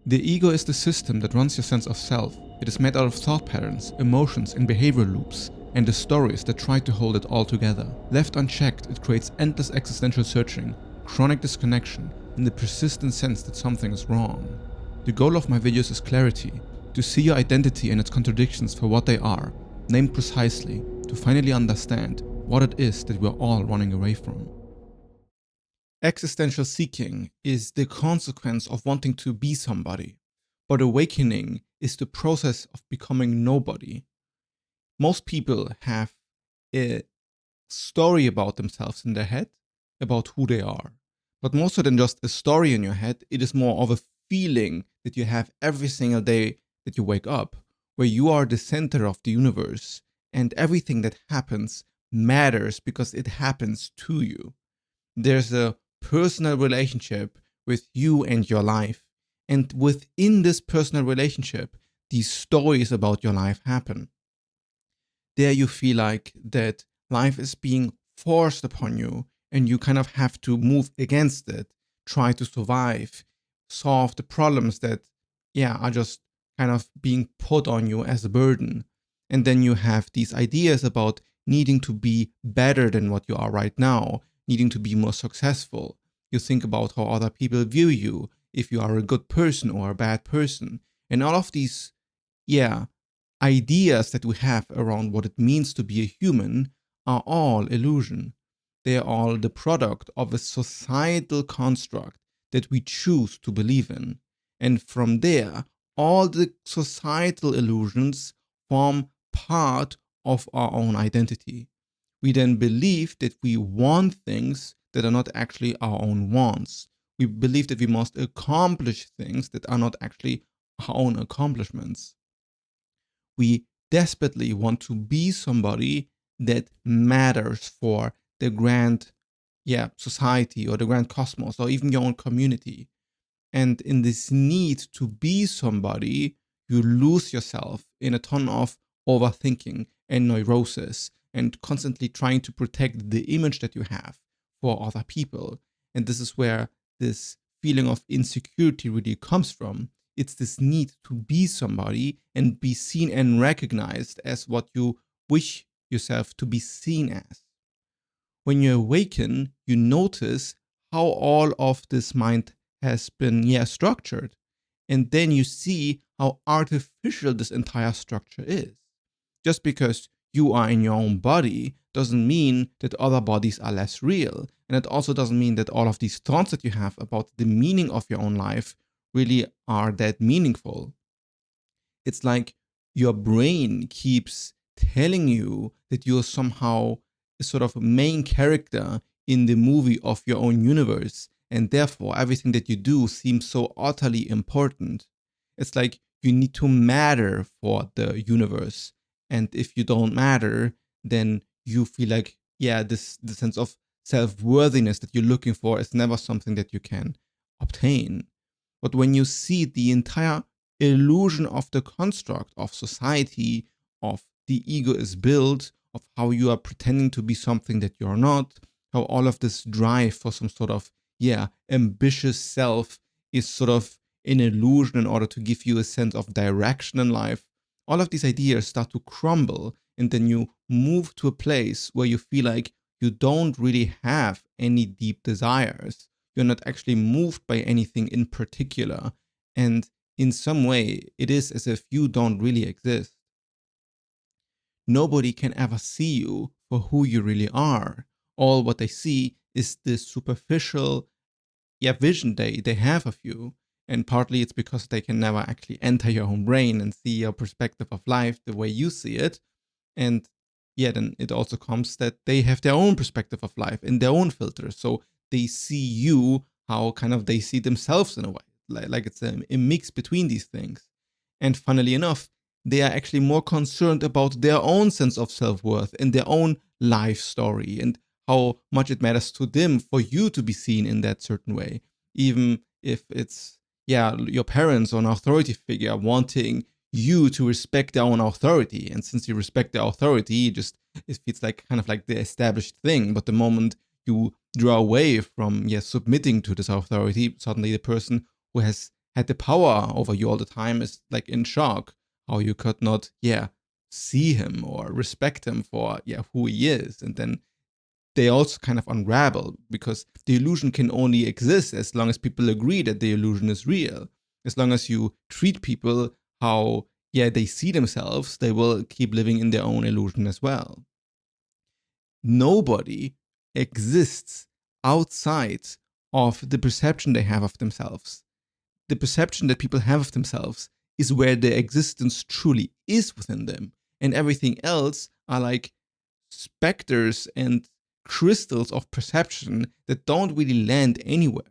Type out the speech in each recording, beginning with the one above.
The ego is the system that runs your sense of self. It is made out of thought patterns, emotions, and behavioral loops, and the stories that try to hold it all together. Left unchecked, it creates endless existential searching, chronic disconnection, and the persistent sense that something is wrong. The goal of my videos is clarity, to see your identity and its contradictions for what they are, named precisely, to finally understand what it is that we're all running away from. Existential seeking is the consequence of wanting to be somebody, but awakening is the process of becoming nobody. Most people have a story about themselves in their head, about who they are. But more so than just a story in your head, it is more of a feeling that you have every single day that you wake up, where you are the center of the universe and everything that happens matters because it happens to you. There's a personal relationship with you and your life. And within this personal relationship, these stories about your life happen. There you feel like that life is being forced upon you and you kind of have to move against it, try to survive, solve the problems that, are just kind of being put on you as a burden. And then you have these ideas about needing to be better than what you are right now, needing to be more successful. You think about how other people view you, if you are a good person or a bad person. And all of these, ideas that we have around what it means to be a human are all illusion. They are all the product of a societal construct that we choose to believe in. And from there, all the societal illusions form part of our own identity. We then believe that we want things that are not actually our own wants. We believe that we must accomplish things that are not actually our own accomplishments. We desperately want to be somebody that matters for the grand society or the grand cosmos or even your own community. And in this need to be somebody, you lose yourself in a ton of overthinking and neurosis and constantly trying to protect the image that you have for other people. And this is where this feeling of insecurity really comes from. It's this need to be somebody and be seen and recognized as what you wish yourself to be seen as. When you awaken, you notice how all of this mind has been structured. And then you see how artificial this entire structure is. Just because you are in your own body doesn't mean that other bodies are less real. And it also doesn't mean that all of these thoughts that you have about the meaning of your own life really are that meaningful. It's like your brain keeps telling you that you're somehow a sort of main character in the movie of your own universe, and therefore everything that you do seems so utterly important. It's like you need to matter for the universe, and if you don't matter, then you feel like the sense of self-worthiness that you're looking for is never something that you can obtain. But when you see the entire illusion of the construct of society, of the ego is built, of how you are pretending to be something that you're not, how all of this drive for some sort of, ambitious self is sort of an illusion in order to give you a sense of direction in life, all of these ideas start to crumble, and then you move to a place where you feel like you don't really have any deep desires. You're not actually moved by anything in particular. And in some way, it is as if you don't really exist. Nobody can ever see you for who you really are. All what they see is this superficial vision they have of you. And partly it's because they can never actually enter your own brain and see your perspective of life the way you see it. And then it also comes that they have their own perspective of life and their own filters. So they see you how kind of they see themselves in a way. Like it's a mix between these things. And funnily enough, they are actually more concerned about their own sense of self-worth and their own life story and how much it matters to them for you to be seen in that certain way. Even if it's, your parents or an authority figure wanting you to respect their own authority. And since you respect the authority, it feels like kind of like the established thing. But the moment you draw away from submitting to this authority, suddenly the person who has had the power over you all the time is like in shock how you could not, see him or respect him for, who he is. And then they also kind of unravel because the illusion can only exist as long as people agree that the illusion is real. As long as you treat people how, they see themselves, they will keep living in their own illusion as well. Nobody exists outside of the perception they have of themselves. The perception that people have of themselves is where their existence truly is within them. And everything else are like specters and crystals of perception that don't really land anywhere.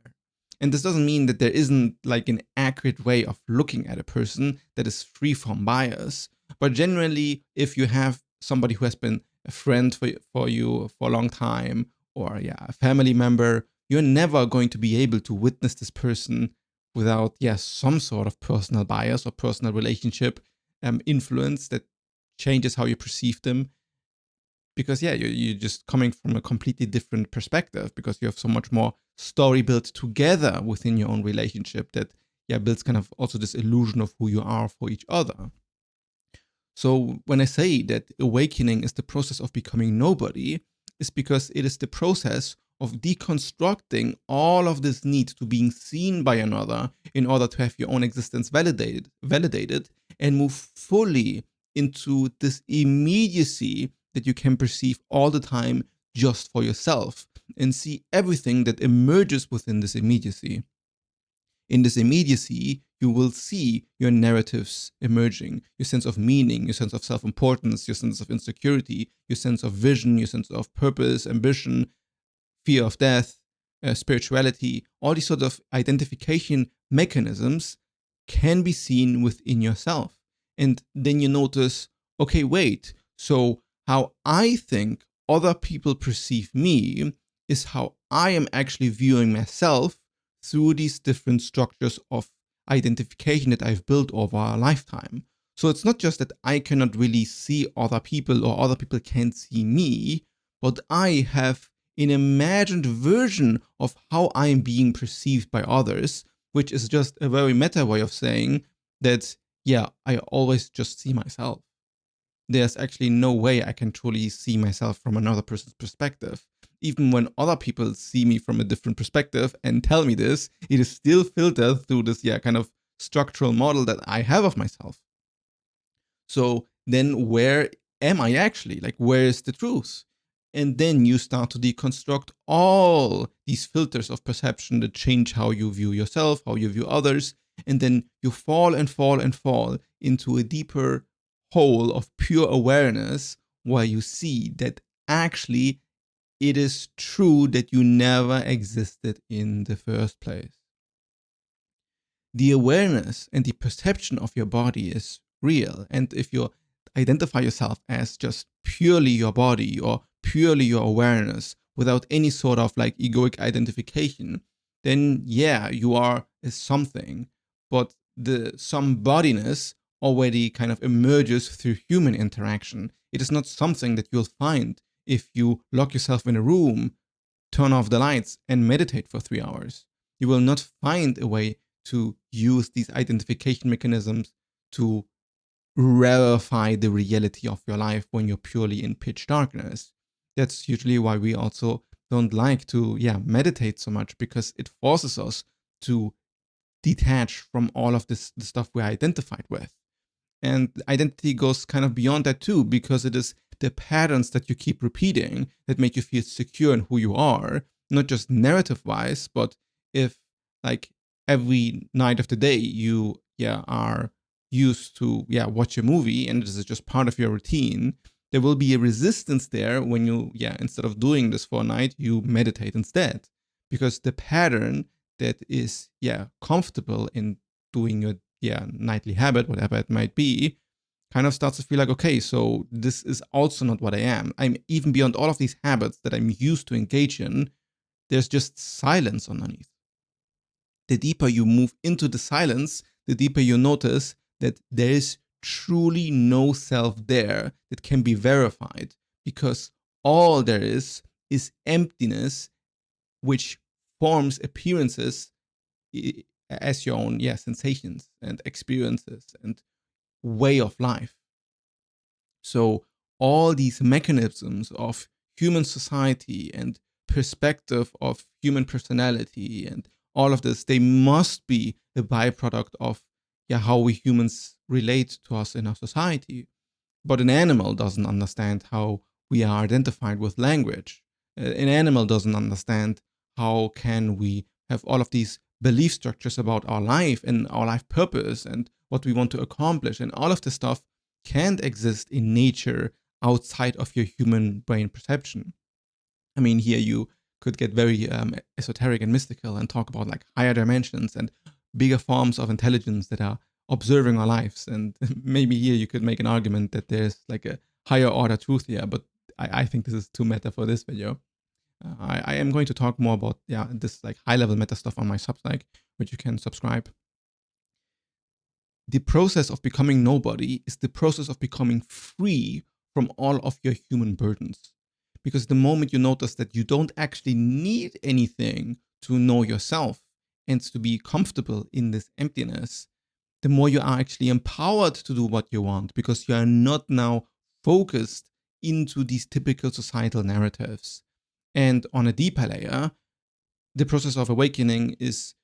And this doesn't mean that there isn't like an accurate way of looking at a person that is free from bias. But generally, if you have somebody who has been a friend for you for a long time, or a family member, you're never going to be able to witness this person without some sort of personal bias or personal relationship influence that changes how you perceive them. Because you're just coming from a completely different perspective, because you have so much more story built together within your own relationship that builds kind of also this illusion of who you are for each other. So when I say that awakening is the process of becoming nobody, it's because it is the process of deconstructing all of this need to being seen by another in order to have your own existence validated, and move fully into this immediacy that you can perceive all the time just for yourself, and see everything that emerges within this immediacy. In this immediacy, you will see your narratives emerging, your sense of meaning, your sense of self-importance, your sense of insecurity, your sense of vision, your sense of purpose, ambition, fear of death, spirituality. All these sort of identification mechanisms can be seen within yourself. And then you notice, okay, wait, so how I think other people perceive me is how I am actually viewing myself through these different structures of identification that I've built over a lifetime. So it's not just that I cannot really see other people or other people can't see me, but I have an imagined version of how I am being perceived by others, which is just a very meta way of saying that, I always just see myself. There's actually no way I can truly see myself from another person's perspective. Even when other people see me from a different perspective and tell me this, it is still filtered through this, kind of structural model that I have of myself. So then where am I actually? Like, where is the truth? And then you start to deconstruct all these filters of perception that change how you view yourself, how you view others. And then you fall and fall and fall into a deeper hole of pure awareness, where you see that actually it is true that you never existed in the first place. The awareness and the perception of your body is real. And if you identify yourself as just purely your body or purely your awareness without any sort of like egoic identification, then you are a something. But the somebodiness already kind of emerges through human interaction. It is not something that you'll find if you lock yourself in a room, turn off the lights, and meditate for 3 hours. You will not find a way to use these identification mechanisms to rarefy the reality of your life when you're purely in pitch darkness. That's usually why we also don't like to meditate so much, because it forces us to detach from all of this the stuff we're identified with. And identity goes kind of beyond that too, because it is the patterns that you keep repeating that make you feel secure in who you are, not just narrative wise, but if like every night of the day you are used to watch a movie and this is just part of your routine, there will be a resistance there when you instead of doing this for a night, you meditate instead, because the pattern that is comfortable in doing your nightly habit, whatever it might be, kind of starts to feel like, okay, so this is also not what I am. I'm even beyond all of these habits that I'm used to engage in. There's just silence underneath. The deeper you move into the silence, the deeper you notice that there is truly no self there that can be verified, because all there is emptiness, which forms appearances as your own sensations and experiences and way of life. So all these mechanisms of human society and perspective of human personality and all of this, they must be a byproduct of how we humans relate to us in our society. But an animal doesn't understand how we are identified with language. An animal doesn't understand how can we have all of these belief structures about our life and our life purpose and what we want to accomplish, and all of this stuff can't exist in nature outside of your human brain perception. I mean, here you could get very esoteric and mystical and talk about like higher dimensions and bigger forms of intelligence that are observing our lives. And maybe here you could make an argument that there's like a higher order truth here, but I think this is too meta for this video. I am going to talk more about this like high level meta stuff on my Substack, which you can subscribe. The process of becoming nobody is the process of becoming free from all of your human burdens. Because the moment you notice that you don't actually need anything to know yourself and to be comfortable in this emptiness, the more you are actually empowered to do what you want, because you are not now focused into these typical societal narratives. And on a deeper layer, the process of awakening is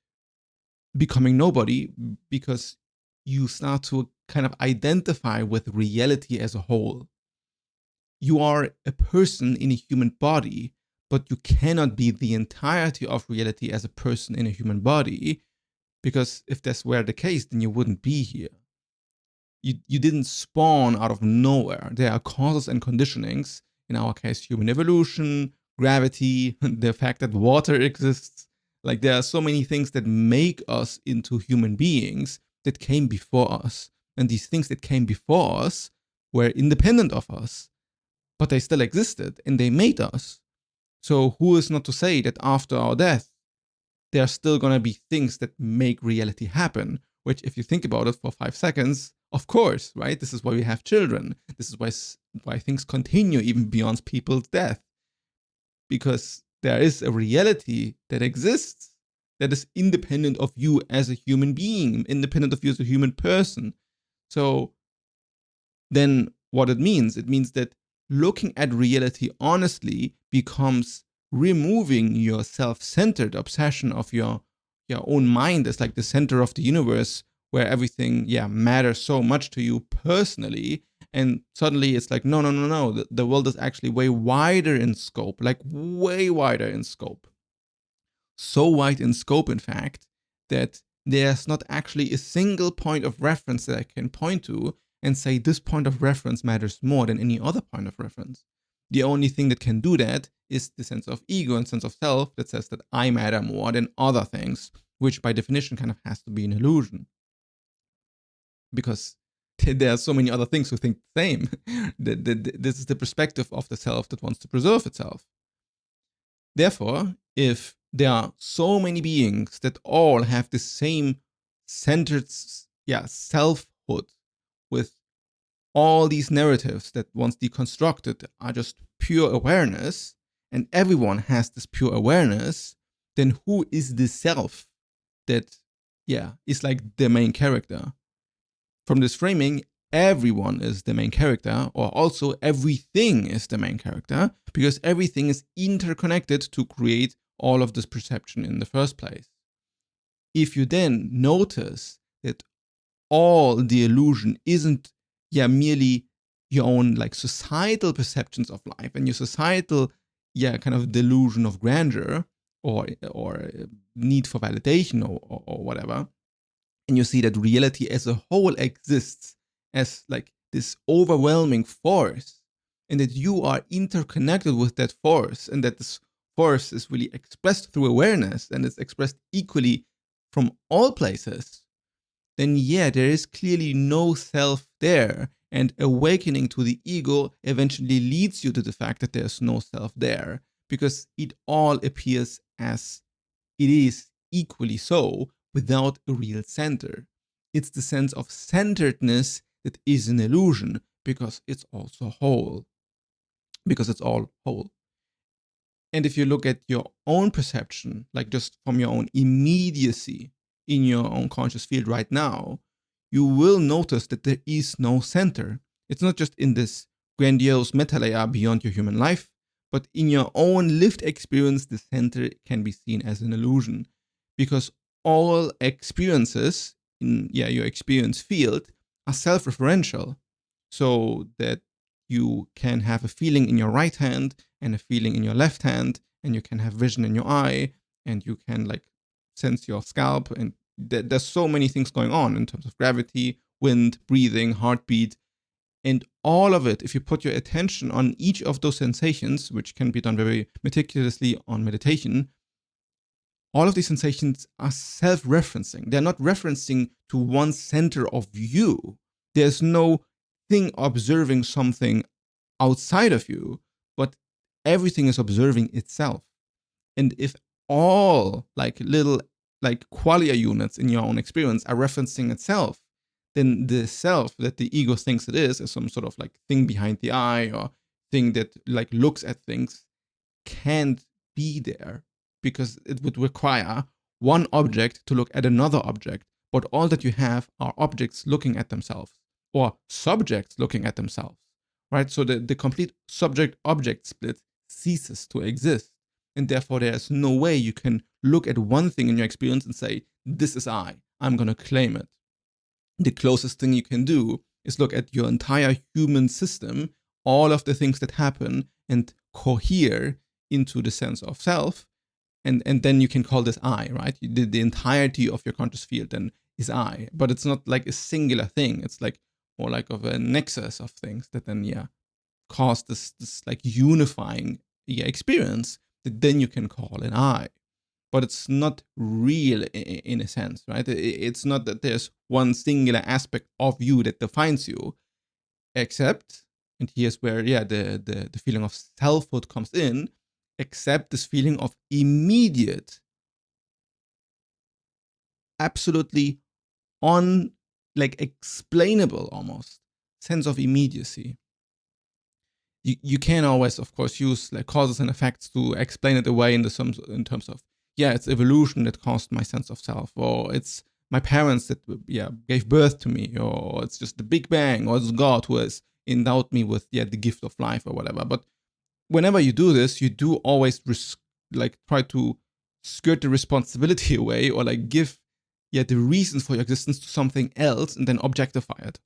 becoming nobody, because you start to kind of identify with reality as a whole. You are a person in a human body, but you cannot be the entirety of reality as a person in a human body, because if this were the case, then you wouldn't be here. You didn't spawn out of nowhere. There are causes and conditionings, in our case, human evolution, gravity, the fact that water exists. Like, there are so many things that make us into human beings that came before us. And these things that came before us were independent of us, but they still existed and they made us. So who is not to say that after our death, there are still going to be things that make reality happen, which, if you think about it for 5 seconds, of course, right? This is why we have children. This is why things continue even beyond people's death. Because there is a reality that exists that is independent of you as a human being, independent of you as a human person. So then what it means that looking at reality honestly becomes removing your self-centered obsession of your own mind as like the center of the universe, where everything matters so much to you personally. And suddenly it's like, no, the world is actually way wider in scope, like way wider in scope. So wide in scope, in fact, that there's not actually a single point of reference that I can point to and say this point of reference matters more than any other point of reference. The only thing that can do that is the sense of ego and sense of self that says that I matter more than other things, which by definition kind of has to be an illusion. Because there are so many other things who think the same. This is the perspective of the self that wants to preserve itself. Therefore, if there are so many beings that all have the same centered selfhood, with all these narratives that once deconstructed are just pure awareness, and everyone has this pure awareness, then who is the self that is like the main character? From this framing, everyone is the main character, or also everything is the main character, because everything is interconnected to create all of this perception in the first place. If you then notice that all the illusion isn't merely your own like societal perceptions of life and your societal kind of delusion of grandeur or need for validation or whatever, and you see that reality as a whole exists as like this overwhelming force, and that you are interconnected with that force, and that this force is really expressed through awareness and it's expressed equally from all places, then there is clearly no self there. And awakening to the ego eventually leads you to the fact that there's no self there, because it all appears as it is equally so, without a real center. It's the sense of centeredness that is an illusion, because it's also whole. Because it's all whole. And if you look at your own perception, like just from your own immediacy, in your own conscious field right now, you will notice that there is no center. It's not just in this grandiose meta layer beyond your human life, but in your own lived experience, the center can be seen as an illusion, because all experiences in your experience field are self-referential, so that you can have a feeling in your right hand and a feeling in your left hand, and you can have vision in your eye, and you can like sense your scalp, and there's so many things going on in terms of gravity, wind, breathing, heartbeat, and all of it, if you put your attention on each of those sensations, which can be done very meticulously on meditation, all of these sensations are self-referencing. They're not referencing to one center of you. There's no thing observing something outside of you, but everything is observing itself. And if all like little like qualia units in your own experience are referencing itself, then the self that the ego thinks it is some sort of like thing behind the eye or thing that like looks at things, can't be there, because it would require one object to look at another object. But all that you have are objects looking at themselves, or subjects looking at themselves, right? So the complete subject-object split ceases to exist. And therefore, there's no way you can look at one thing in your experience and say, this is I'm going to claim it. The closest thing you can do is look at your entire human system, all of the things that happen, and cohere into the sense of self. And then you can call this right? The entirety of your conscious field then is But it's not like a singular thing. It's like more like of a nexus of things that then, cause this like unifying experience that then you can call an But it's not real in a sense, right? It's not that there's one singular aspect of you that defines you, except, and here's where the feeling of selfhood comes in, except this feeling of immediate, absolutely like explainable almost sense of immediacy. You can always, of course, use like causes and effects to explain it away in terms of, it's evolution that caused my sense of self, or it's my parents that gave birth to me, or it's just the Big Bang, or it's God who has endowed me with the gift of life or whatever. But whenever you do this, you do always like try to skirt the responsibility away, or like give the reasons for your existence to something else, and then objectify it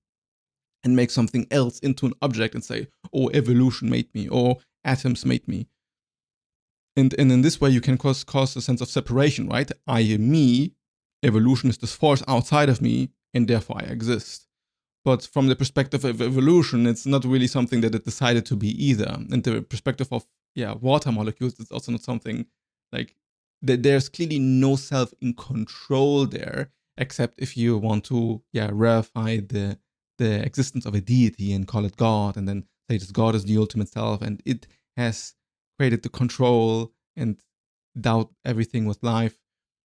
and make something else into an object and say, oh, evolution made me, or atoms made me. And in this way, you can cause a sense of separation, right? I am me, evolution is this force outside of me, and therefore I exist. But from the perspective of evolution, it's not really something that it decided to be either. And the perspective of, water molecules, it's also not something like there's clearly no self in control there, except if you want to, verify the existence of a deity and call it God, and then say this God is the ultimate self, and it has created the control and doubt everything with life.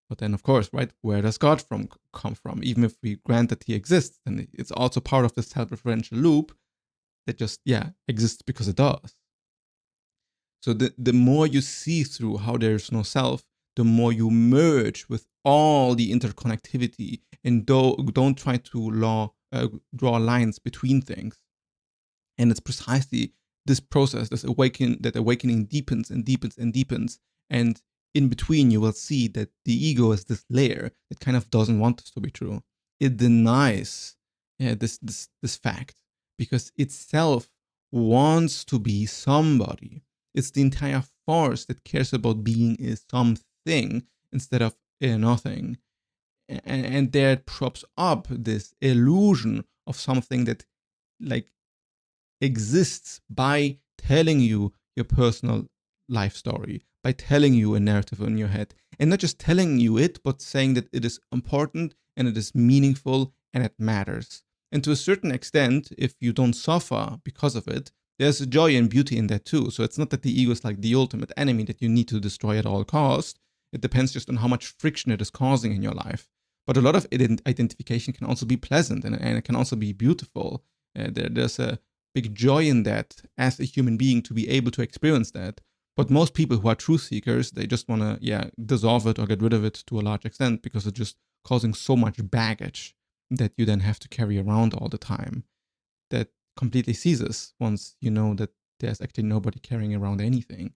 But then, of course, right, where does God come from? Even if we grant that he exists, and it's also part of the self-referential loop that just, exists because it does. So the more you see through how there's no self, the more you merge with all the interconnectivity, and don't try to draw lines between things. And it's precisely this process, that awakening deepens and deepens and deepens. And in between, you will see that the ego is this layer that kind of doesn't want this to be true. It denies this fact, because itself wants to be somebody. It's the entire force that cares about being a something instead of a nothing. And there it props up this illusion of something that like exists by telling you your personal life story, by telling you a narrative in your head, and not just telling you it, but saying that it is important and it is meaningful and it matters. And to a certain extent, if you don't suffer because of it, there's a joy and beauty in that too. So it's not that the ego is like the ultimate enemy that you need to destroy at all costs. It depends just on how much friction it is causing in your life. But a lot of identification can also be pleasant, and it can also be beautiful. There's a big joy in that as a human being to be able to experience that. But most people who are truth seekers, they just want to, dissolve it or get rid of it to a large extent, because it just causing so much baggage that you then have to carry around all the time, that completely ceases once you know that there's actually nobody carrying around anything.